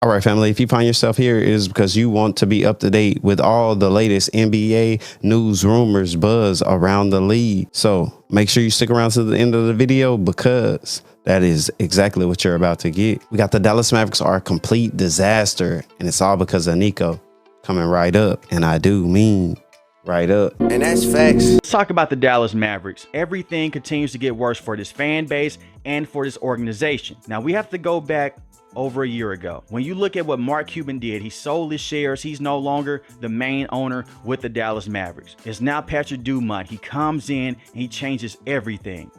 All right, family, if you find yourself here, it is because you want to be up to date with all the latest NBA news, rumors, buzz around the league. So make sure you stick around to the end of the video because that is exactly what you're about to get. We got the Dallas Mavericks are a complete disaster, and it's all because of Nico coming right up. And I do mean right up. And that's facts. Let's talk about the Dallas Mavericks. Everything continues to get worse for this fan base and for this organization. Now, we have to go back over a year ago. When you look at what Mark Cuban did, he sold his shares. He's no longer the main owner with the Dallas Mavericks. It's now Patrick Dumont. He comes in and he changes everything.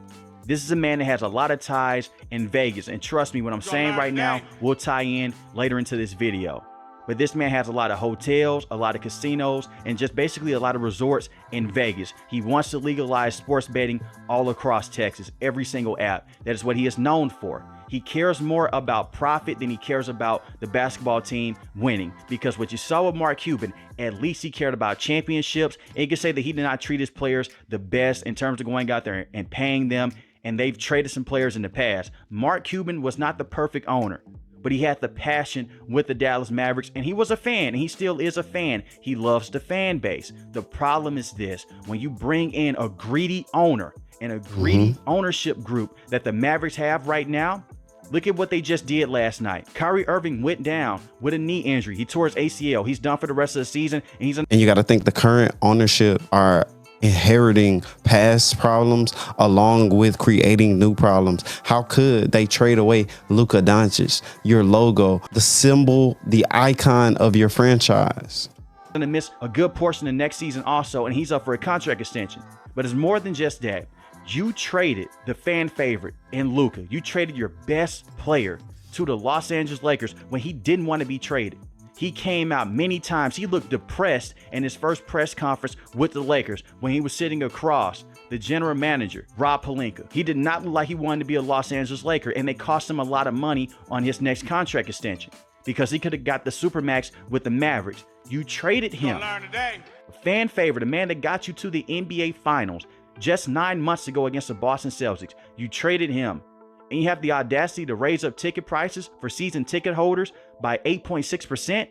This is a man that has a lot of ties in Vegas. And trust me, what I'm saying right now will tie in later into this video. But this man has a lot of hotels, a lot of casinos, and just basically a lot of resorts in Vegas. He wants to legalize sports betting all across Texas, every single app. That is what he is known for. He cares more about profit than he cares about the basketball team winning. Because what you saw with Mark Cuban, at least he cared about championships. And you can say that he did not treat his players the best in terms of going out there and paying them. And they've traded some players in the past. Mark Cuban was not the perfect owner, but he had the passion with the Dallas Mavericks, and he was a fan, and he still is a fan. He loves the fan base. The problem is this: when you bring in a greedy owner and a greedy ownership group that the Mavericks have right now, look at what they just did last night. Kyrie Irving went down with a knee injury. He tore his ACL. He's done for the rest of the season, and you got to think the current ownership are inheriting past problems along with creating new problems. How could they trade away Luka Doncic, your logo, the symbol, the icon of your franchise? Going to miss a good portion of next season also, and he's up for a contract extension. But it's more than just that. You traded the fan favorite in Luka. You traded your best player to the Los Angeles Lakers when he didn't want to be traded. He came out many times. He looked depressed in his first press conference with the Lakers when he was sitting across the general manager, Rob Pelinka. He did not look like he wanted to be a Los Angeles Laker, and they cost him a lot of money on his next contract extension because he could have got the Supermax with the Mavericks. You traded him. A fan favorite, a man that got you to the NBA Finals just 9 months ago against the Boston Celtics. You traded him. And you have the audacity to raise up ticket prices for season ticket holders by 8.6%.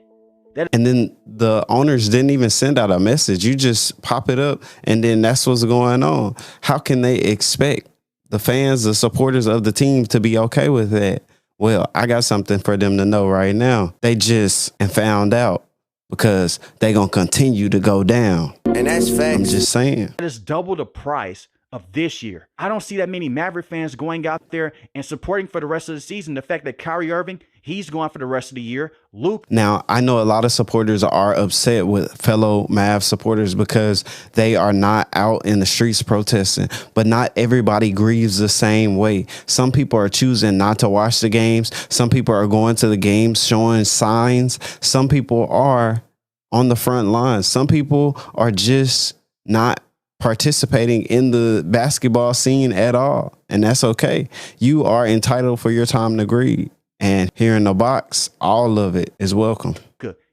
And then the owners didn't even send out a message. You just pop it up and then that's what's going on. How can they expect the fans, the supporters of the team to be okay with that? Well, I got something for them to know right now. They just found out because they're going to continue to go down. And that's facts. I'm just saying. That is double the price of this year. I don't see that many Maverick fans going out there and supporting for the rest of the season. The fact that Kyrie Irving, he's going for the rest of the year. Luke. Now, I know a lot of supporters are upset with fellow Mavs supporters because they are not out in the streets protesting, but not everybody grieves the same way. Some people are choosing not to watch the games. Some people are going to the games showing signs. Some people are on the front lines. Some people are just not participating in the basketball scene at all. And that's okay. You are entitled for your time to grieve. And here in the box, all of it is welcome.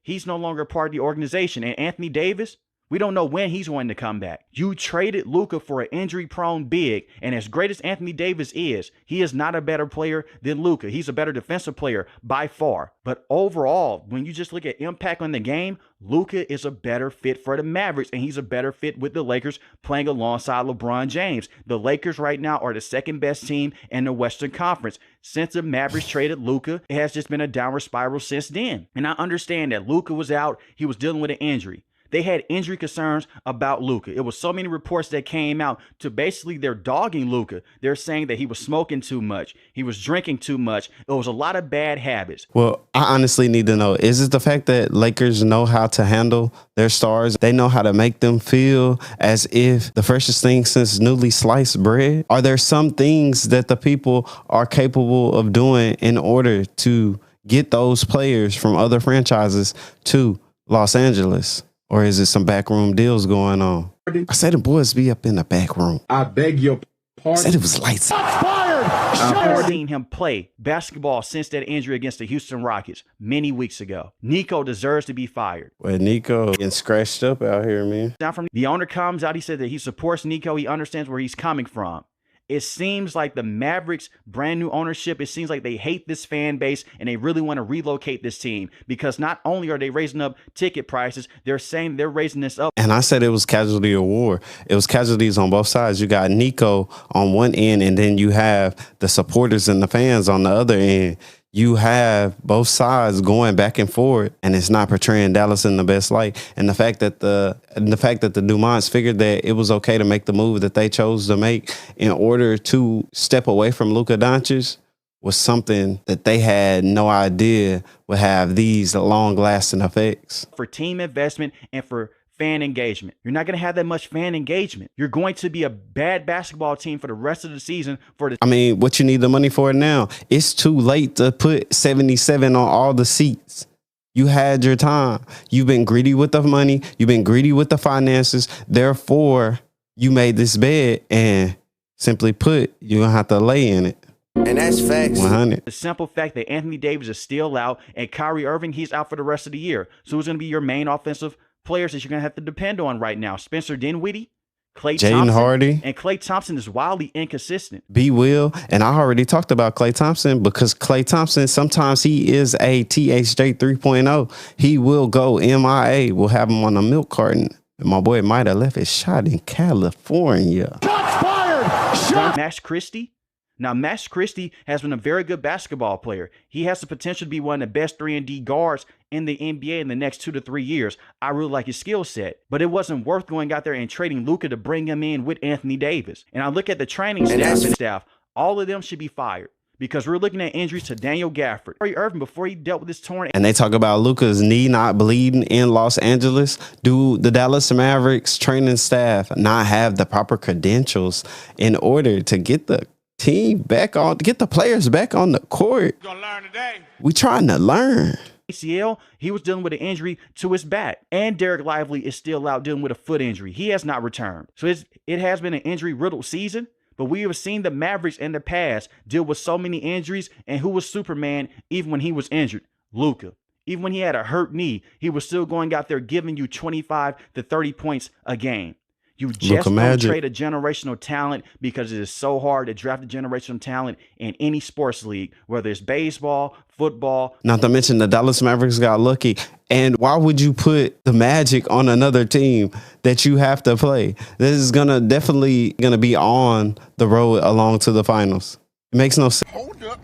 He's no longer part of the organization. And Anthony Davis, we don't know when he's going to come back. You traded Luka for an injury-prone big, and as great as Anthony Davis is, he is not a better player than Luka. He's a better defensive player by far. But overall, when you just look at impact on the game, Luka is a better fit for the Mavericks, and he's a better fit with the Lakers playing alongside LeBron James. The Lakers right now are the second best team in the Western Conference. Since the Mavericks traded Luka, it has just been a downward spiral since then. And I understand that Luka was out. He was dealing with an injury. They had injury concerns about Luka. It was so many reports that came out to basically they're dogging Luka. They're saying that he was smoking too much. He was drinking too much. It was a lot of bad habits. Well, I honestly need to know, is it the fact that Lakers know how to handle their stars? They know how to make them feel as if the freshest thing since newly sliced bread? Are there some things that the people are capable of doing in order to get those players from other franchises to Los Angeles? Or is it some backroom deals going on? I said the boys be up in the back room. I beg your pardon. I said it was lights. I've seen him play basketball since that injury against the Houston Rockets many weeks ago. Nico deserves to be fired. Well, Nico getting scratched up out here, man. Now, from the owner comes out, he said that he supports Nico. He understands where he's coming from. It seems like the Mavericks, brand new ownership, it seems like they hate this fan base and they really want to relocate this team, because not only are they raising up ticket prices, they're saying they're raising this up. And I said it was casualty of war. It was casualties on both sides. You got Nico on one end, and then you have the supporters and the fans on the other end. You have both sides going back and forth, and it's not portraying Dallas in the best light. And the fact that the Dumonts figured that it was okay to make the move that they chose to make in order to step away from Luka Doncic was something that they had no idea would have these long-lasting effects. For team investment and for fan engagement. You're not going to have that much fan engagement. You're going to be a bad basketball team for the rest of the season. What you need the money for now? It's too late to put 77 on all the seats. You had your time. You've been greedy with the money. You've been greedy with the finances. Therefore, you made this bed, and simply put, you're going to have to lay in it. And that's facts. 100. The simple fact that Anthony Davis is still out and Kyrie Irving, he's out for the rest of the year. So who's going to be your main offensive players that you're going to have to depend on right now? Spencer Dinwiddie, Klay Thompson, Hardy. And Klay Thompson is wildly inconsistent. B. Will, and I already talked about Klay Thompson, because Klay Thompson, sometimes he is a THJ 3.0. He will go MIA. We'll have him on a milk carton. And my boy might have left his shot in California. Shots fired! Shot! Max Christie. Now, Max Christie has been a very good basketball player. He has the potential to be one of the best 3-and-D guards in the NBA in the next 2 to 3 years. I really like his skill set, but it wasn't worth going out there and trading Luka to bring him in with Anthony Davis. And I look at the training staff, all of them should be fired, because we're looking at injuries to Daniel Gafford. Kyrie Irving, before he dealt with this torn. And they talk about Luka's knee not bleeding in Los Angeles. Do the Dallas Mavericks training staff not have the proper credentials in order to get the team back on, get the players back on the court? We're gonna learn today. We trying to learn. ACL, he was dealing with an injury to his back. And Derek Lively is still out dealing with a foot injury. He has not returned. So it has been an injury-riddled season, but we have seen the Mavericks in the past deal with so many injuries. And who was Superman even when he was injured? Luka. Even when he had a hurt knee, he was still going out there giving you 25 to 30 points a game. You just don't trade a generational talent, because it is so hard to draft a generational talent in any sports league, whether it's baseball, football. Not to mention the Dallas Mavericks got lucky. And why would you put the Magic on another team that you have to play? This is definitely gonna be on the road along to the finals. It makes no sense. Hold up.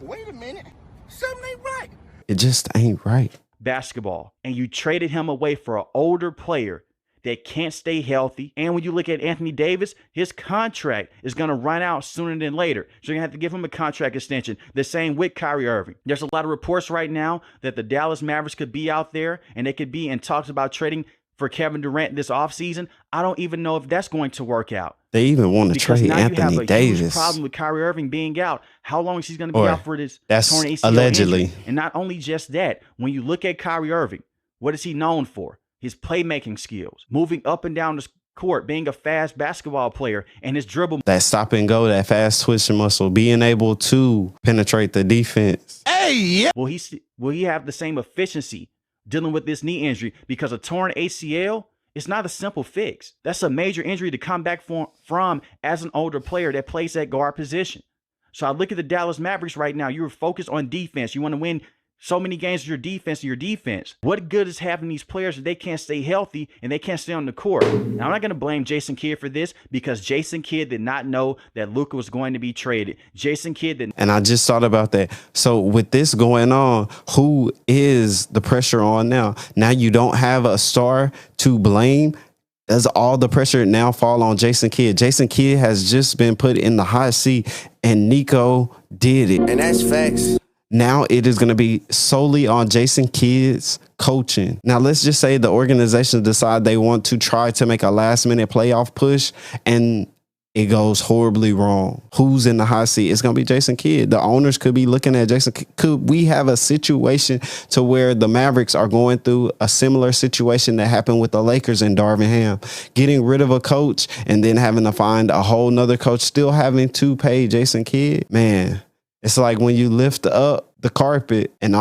Wait a minute. Something ain't right. It just ain't right. Basketball. And you traded him away for an older player that can't stay healthy. And when you look at Anthony Davis, his contract is going to run out sooner than later. So you're going to have to give him a contract extension. The same with Kyrie Irving. There's a lot of reports right now that the Dallas Mavericks could be out there and they could be in talks about trading for Kevin Durant this offseason. I don't even know if that's going to work out. They even want to trade Anthony Davis. Huge problem with Kyrie Irving being out. How long is he going to be out for this torn ACL allegedly injury? And not only just that, when you look at Kyrie Irving, what is he known for? His playmaking skills, moving up and down the court, being a fast basketball player, and his dribble. That stop and go, that fast twitching muscle, being able to penetrate the defense. Hey, yeah. Will he have the same efficiency dealing with this knee injury? Because a torn ACL, it's not a simple fix. That's a major injury to come back from as an older player that plays that guard position. So I look at the Dallas Mavericks right now. You're focused on defense. You want to win so many games with your defense. What good is having these players if they can't stay healthy and they can't stay on the court? Now, I'm not going to blame Jason Kidd for this, because Jason Kidd did not know that Luka was going to be traded. Jason Kidd didn't. And I just thought about that. So with this going on, who is the pressure on now? Now you don't have a star to blame. Does all the pressure now fall on Jason Kidd? Jason Kidd has just been put in the hot seat, and Nico did it. And that's facts. Now it is going to be solely on Jason Kidd's coaching. Now, let's just say the organization decide they want to try to make a last-minute playoff push, and it goes horribly wrong. Who's in the hot seat? It's going to be Jason Kidd. The owners could be looking at Jason. Could we have a situation to where the Mavericks are going through a similar situation that happened with the Lakers and Darvin Ham, getting rid of a coach and then having to find a whole nother coach, still having to pay Jason Kidd? Man. It's like when you lift up the carpet and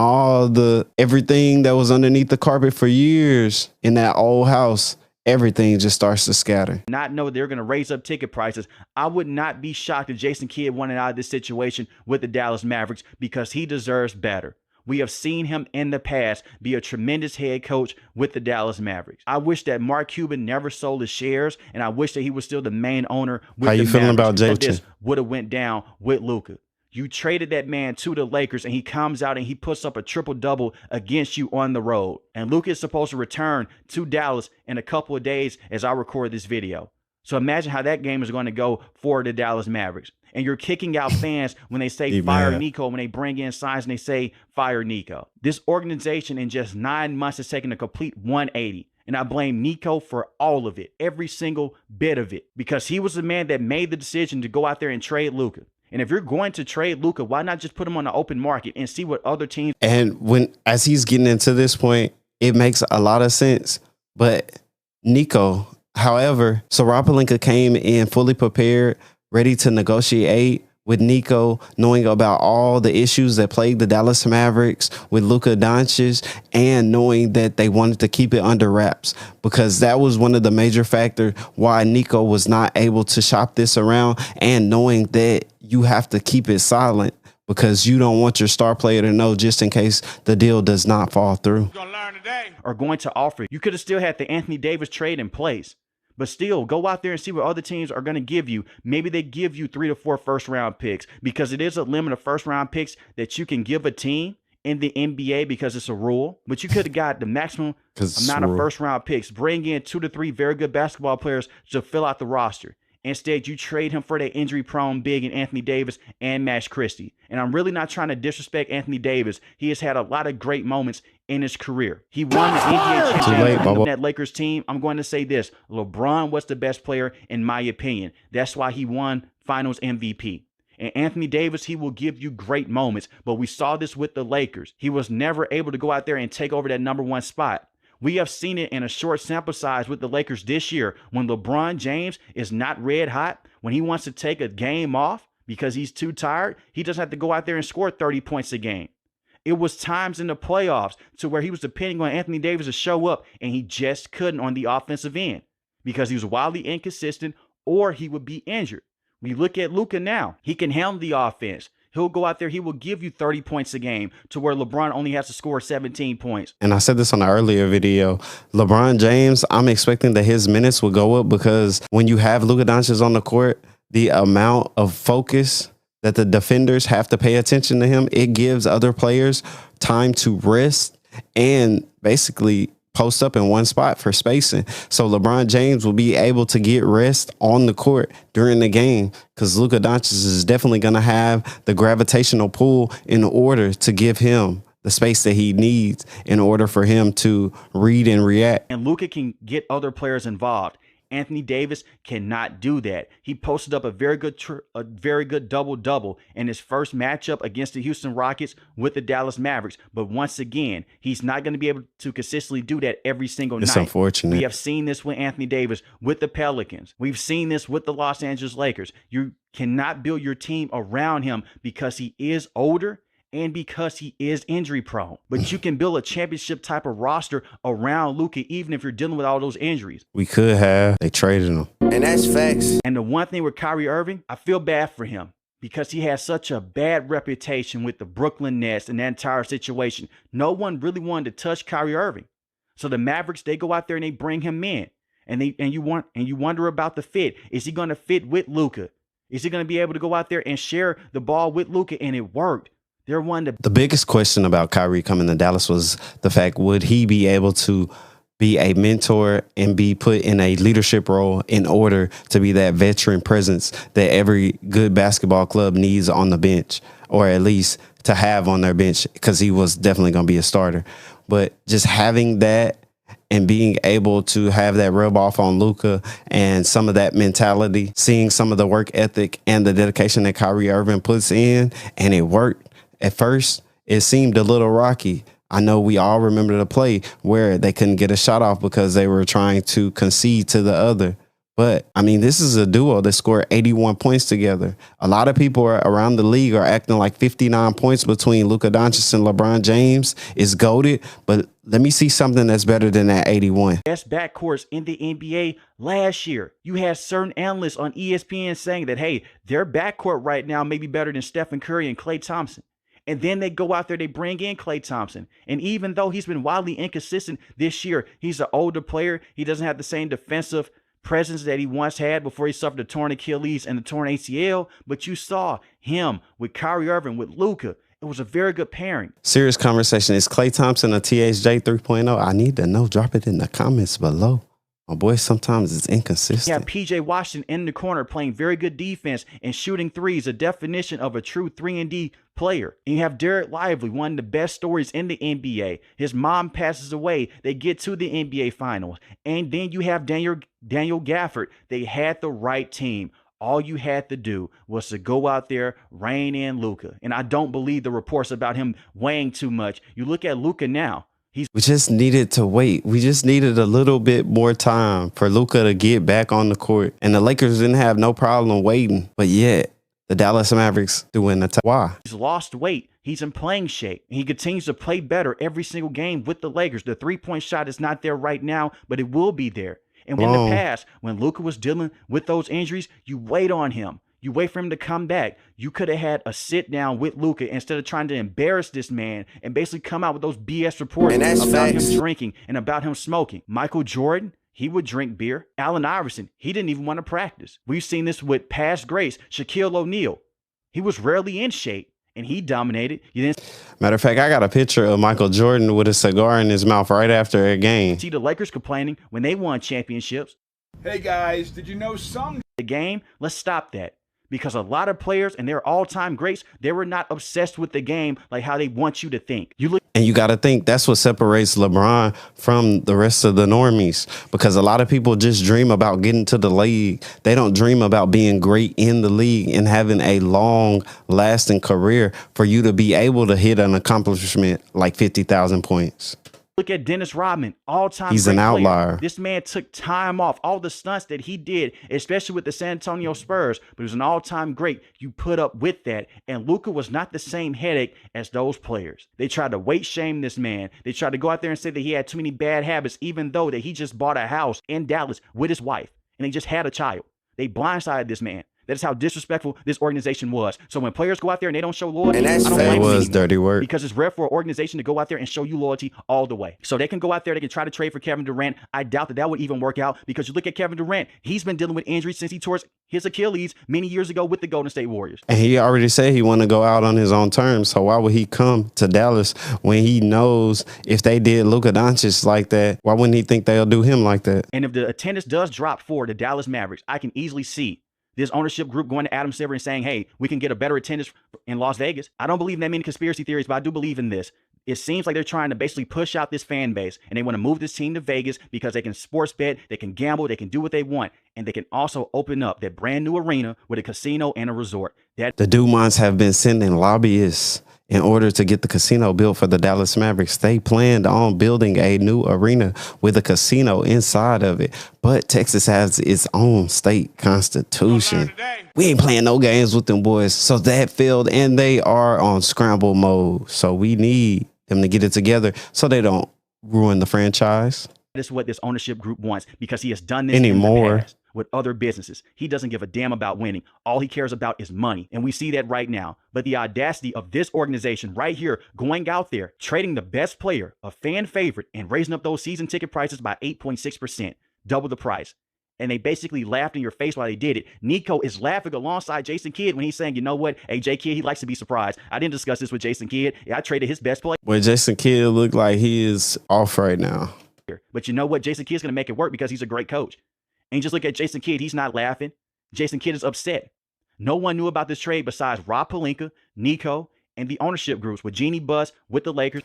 everything that was underneath the carpet for years in that old house, everything just starts to scatter. Not know they're going to raise up ticket prices. I would not be shocked if Jason Kidd wanted out of this situation with the Dallas Mavericks because he deserves better. We have seen him in the past be a tremendous head coach with the Dallas Mavericks. I wish that Mark Cuban never sold his shares, and I wish that he was still the main owner with How the you feeling about Mavericks. Jay? This would have went down with Luka. You traded that man to the Lakers, and he comes out and he puts up a triple-double against you on the road. And Luka is supposed to return to Dallas in a couple of days as I record this video. So imagine how that game is going to go for the Dallas Mavericks. And you're kicking out fans when they say fire Nico, when they bring in signs and they say fire Nico. This organization in just 9 months has taken a complete 180. And I blame Nico for all of it, every single bit of it, because he was the man that made the decision to go out there and trade Luka. And if you're going to trade Luka, why not just put him on the open market and see what other teams. And as he's getting into this point, it makes a lot of sense. But Nico, however, Sarapalinka came in fully prepared, ready to negotiate with Nico, knowing about all the issues that plagued the Dallas Mavericks with Luka Doncic, and knowing that they wanted to keep it under wraps, because that was one of the major factors why Nico was not able to shop this around, and knowing that you have to keep it silent because you don't want your star player to know just in case the deal does not fall through. Gonna learn today. are going to offer. You could have still had the Anthony Davis trade in place. But still, go out there and see what other teams are going to give you. Maybe they give you 3 to 4 first-round picks, because it is a limit of first-round picks that you can give a team in the NBA because it's a rule. But you could have got the maximum amount of first-round picks. Bring in 2 to 3 very good basketball players to fill out the roster. Instead, you trade him for that injury-prone big in Anthony Davis and Max Christie. And I'm really not trying to disrespect Anthony Davis. He has had a lot of great moments in his career. He won the NBA championship on that Lakers team. I'm going to say this. LeBron was the best player in my opinion. That's why he won Finals MVP. And Anthony Davis, he will give you great moments. But we saw this with the Lakers. He was never able to go out there and take over that #1 spot. We have seen it in a short sample size with the Lakers this year when LeBron James is not red hot, when he wants to take a game off because he's too tired, he doesn't have to go out there and score 30 points a game. It was times in the playoffs to where he was depending on Anthony Davis to show up, and he just couldn't on the offensive end because he was wildly inconsistent or he would be injured. We look at Luka now. He can handle the offense. He'll go out there, he will give you 30 points a game to where LeBron only has to score 17 points. And I said this on an earlier video, LeBron James, I'm expecting that his minutes will go up, because when you have Luka Doncic on the court, the amount of focus that the defenders have to pay attention to him, it gives other players time to rest and basically post up in one spot for spacing. So LeBron James will be able to get rest on the court during the game, because Luka Doncic is definitely going to have the gravitational pull in order to give him the space that he needs in order for him to read and react. And Luka can get other players involved. Anthony Davis cannot do that. He posted up a very good double-double in his first matchup against the Houston Rockets with the Dallas Mavericks. But once again, he's not going to be able to consistently do that every single night. It's unfortunate. We have seen this with Anthony Davis with the Pelicans. We've seen this with the Los Angeles Lakers. You cannot build your team around him because he is older and because he is injury prone. But you can build a championship type of roster around Luka, even if you're dealing with all those injuries. We could have. They traded him. And that's facts. And the one thing with Kyrie Irving, I feel bad for him because he has such a bad reputation with the Brooklyn Nets and that entire situation. No one really wanted to touch Kyrie Irving. So the Mavericks, they go out there and they bring him in. And you wonder about the fit. Is he going to fit with Luka? Is he going to be able to go out there and share the ball with Luka? And it worked. The biggest question about Kyrie coming to Dallas was the fact, would he be able to be a mentor and be put in a leadership role in order to be that veteran presence that every good basketball club needs on the bench, or at least to have on their bench, because he was definitely going to be a starter. But just having that and being able to have that rub off on Luka and some of that mentality, seeing some of the work ethic and the dedication that Kyrie Irving puts in, and it worked. At first, it seemed a little rocky. I know we all remember the play where they couldn't get a shot off because they were trying to concede to the other. But I mean, this is a duo that scored 81 points together. A lot of people around the league are acting like 59 points between Luka Doncic and LeBron James is goated. But let me see something that's better than that 81. Best backcourts in the NBA last year. You had certain analysts on ESPN saying that, hey, their backcourt right now may be better than Stephen Curry and Klay Thompson. And then they go out there, they bring in Klay Thompson. And even though he's been wildly inconsistent this year, he's an older player. He doesn't have the same defensive presence that he once had before he suffered a torn Achilles and a torn ACL. But you saw him with Kyrie Irving, with Luka. It was a very good pairing. Serious conversation. Is Klay Thompson a THJ 3.0? I need to know. Drop it in the comments below. My boy, sometimes it's inconsistent. You have PJ Washington in the corner playing very good defense and shooting threes, a definition of a true 3-and-D player. And you have Derek Lively, one of the best stories in the NBA. His mom passes away. They get to the NBA Finals. And then you have Daniel Gafford. They had the right team. All you had to do was to go out there, rein in Luka. And I don't believe the reports about him weighing too much. You look at Luka now. We just needed to wait. We just needed a little bit more time for Luka to get back on the court. And the Lakers didn't have no problem waiting. But yet, the Dallas Mavericks doing the time. Why? He's lost weight. He's in playing shape. He continues to play better every single game with the Lakers. The three-point shot is not there right now, but it will be there. And in the past, when Luka was dealing with those injuries, you wait on him. You wait for him to come back. You could have had a sit down with Luka instead of trying to embarrass this man and basically come out with those BS reports about him drinking and about him smoking. Michael Jordan, he would drink beer. Allen Iverson, he didn't even want to practice. We've seen this with past greats. Shaquille O'Neal, he was rarely in shape and he dominated. Matter of fact, I got a picture of Michael Jordan with a cigar in his mouth right after a game. See the Lakers complaining when they won championships. Hey guys, did you know the game? Let's stop that. Because a lot of players and their all-time greats, they were not obsessed with the game like how they want you to think. And you got to think that's what separates LeBron from the rest of the normies, because a lot of people just dream about getting to the league. They don't dream about being great in the league and having a long lasting career for you to be able to hit an accomplishment like 50,000 points. Look at Dennis Rodman, all-time. He's an outlier. Player. This man took time off. All the stunts that he did, especially with the San Antonio Spurs, but he was an all-time great. You put up with that. And Luka was not the same headache as those players. They tried to weight shame this man. They tried to go out there and say that he had too many bad habits, even though that he just bought a house in Dallas with his wife, and they just had a child. They blindsided this man. That is how disrespectful this organization was. So when players go out there and they don't show loyalty, and that's I don't blame it them was dirty work. Because it's rare for an organization to go out there and show you loyalty all the way. So they can go out there, they can try to trade for Kevin Durant. I doubt that would even work out, because you look at Kevin Durant, he's been dealing with injuries since he tore his Achilles many years ago with the Golden State Warriors. And he already said he want to go out on his own terms. So why would he come to Dallas when he knows if they did Luka Doncic like that, why wouldn't he think they'll do him like that? And if the attendance does drop for the Dallas Mavericks, I can easily see this ownership group going to Adam Silver and saying, hey, we can get a better attendance in Las Vegas. I don't believe in that many conspiracy theories, but I do believe in this. It seems like they're trying to basically push out this fan base, and they want to move this team to Vegas because they can sports bet, they can gamble, they can do what they want, and they can also open up that brand new arena with a casino and a resort. The Dumons have been sending lobbyists in order to get the casino built for the Dallas Mavericks. They planned on building a new arena with a casino inside of it. But Texas has its own state constitution. We ain't playing no games with them boys. So that failed, and they are on scramble mode. So we need them to get it together so they don't ruin the franchise. This is what this ownership group wants, because he has done this anymore in the past with other businesses. He doesn't give a damn about winning. All he cares about is money. And we see that right now. But the audacity of this organization right here, going out there, trading the best player, a fan favorite, and raising up those season ticket prices by 8.6%, double the price. And they basically laughed in your face while they did it. Nico is laughing alongside Jason Kidd when he's saying, you know what? Hey, J Kidd, he likes to be surprised. I didn't discuss this with Jason Kidd. I traded his best player. Well, Jason Kidd look like he is off right now. But you know what? Jason Kidd's going to make it work because he's a great coach. And you just look at Jason Kidd. He's not laughing. Jason Kidd is upset. No one knew about this trade besides Rob Pelinka, Nico, and the ownership groups with Jeannie Buss, with the Lakers.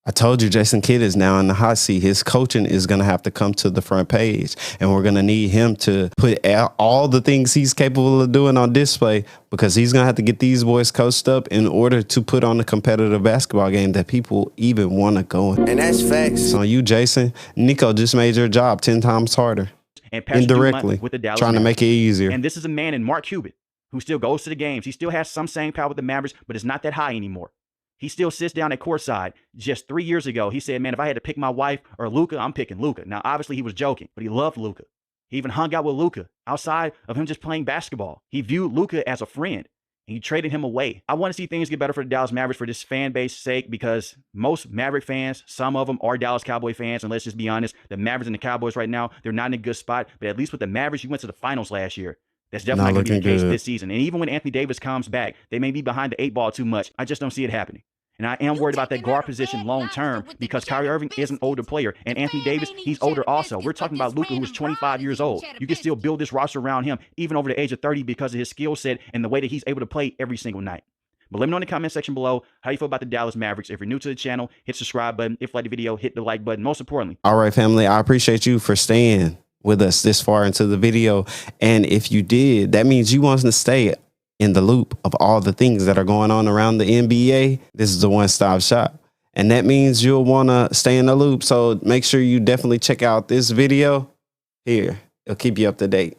I told you Jason Kidd is now in the hot seat. His coaching is going to have to come to the front page, and we're going to need him to put all the things he's capable of doing on display, because he's going to have to get these boys coached up in order to put on a competitive basketball game that people even want to go in. And that's facts. So you, Jason, Nico just made your job 10 times harder. and Patrick indirectly Dumont with the Dallas trying to Mavericks. make it easier. And this is a man in Mark Cuban who still goes to the games. He still has some saying power with the Mavericks, but it's not that high anymore. He still sits down at courtside. Just 3 years ago, he said, man, if I had to pick my wife or Luka, I'm picking Luka. Now, obviously, he was joking, but he loved Luka. He even hung out with Luka outside of him just playing basketball. He viewed Luka as a friend, and he traded him away. I want to see things get better for the Dallas Mavericks for this fan base sake, because most Maverick fans, some of them are Dallas Cowboy fans, and let's just be honest, the Mavericks and the Cowboys right now, they're not in a good spot, but at least with the Mavericks, you went to the finals last year. That's definitely not going to be the case this season. And even when Anthony Davis comes back, they may be behind the 8 ball too much. I just don't see it happening. And I am worried about that guard position long term, because Kyrie Irving is an older player, and Anthony Davis, he's older also. We're talking about Luka, who's 25 years old. You can still build this roster around him, even over the age of 30, because of his skill set and the way that he's able to play every single night. But let me know in the comment section below how you feel about the Dallas Mavericks. If you're new to the channel, hit the subscribe button. If you like the video, hit the like button. Most importantly, all right, family, I appreciate you for staying with us this far into the video. And if you did, that means you want to stay in the loop of all the things that are going on around the NBA. This is the one-stop shop. And that means you'll want to stay in the loop. So make sure you definitely check out this video here. It'll keep you up to date.